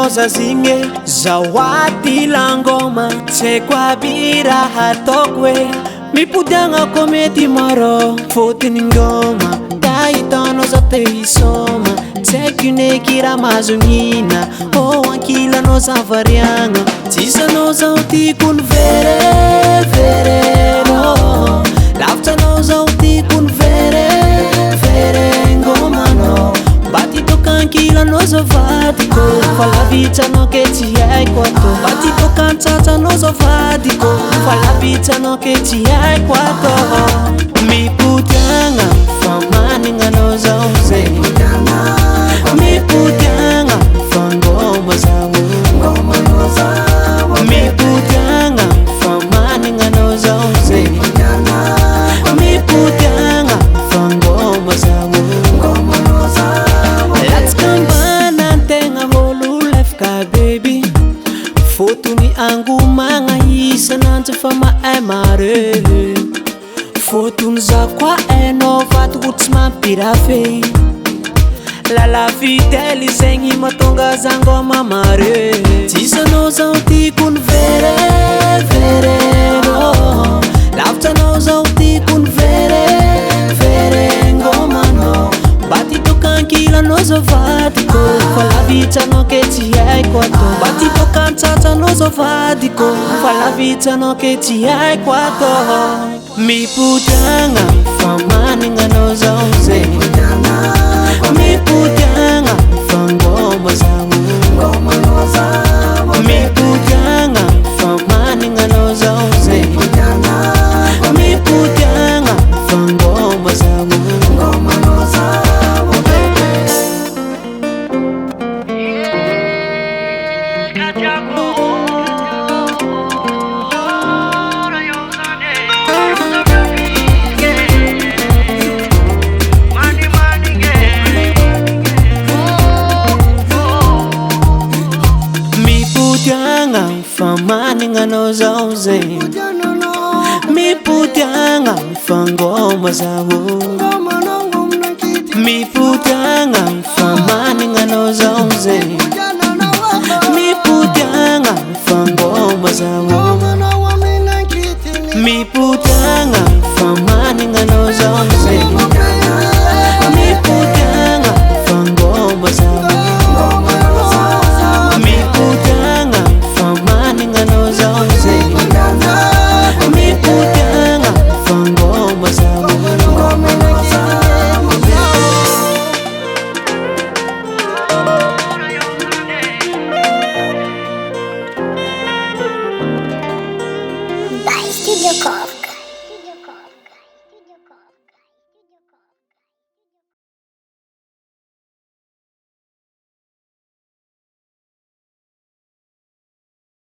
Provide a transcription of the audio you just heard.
zazinge zawadi la ngoma tsekwa bira hatokwe mipudyanga komedi maro fotini ngoma daitano zote isoma tsekunekira mazonina o ankila no zavarianga tisa no zautikun vere vere no lafta no zautikun vere vere ngoma no bati tokankila no zavadiko fala vita no keti ai kwato bati tokansata no zavadiko fala vita no keti ai kwato mipudyanga famaninga no zauze mipudyanga fangoma zawo mipudyanga famaninga no zauze mipudyanga fangoma zawo let's kambana ntenga holu lefka baby fotoni angu manga isa nanto fama emare fotoni zakwa eno vatukutsy mampirafe lala fidèle zegny matonga zangoma mare tisanao zao tikony vere vere no lavitra anao zao tikony vere vere ngoma no bati tokankilanao zao vadiko fa lavitranao ke tsy haiko atao bati tokantsatranao zao vadiko fa lavitranao ke tsy haiko atao mipodragna fa manignanao zao zegny mipudyanga fangoma zawo mipudyanga famaninga no zauze mipudyanga fangoma zawo mipudyanga famaninga no zauze mipudyanga fangoma zawo mipudyanga famaninga no zauze mipudyanga fangoma zawo mipudyanga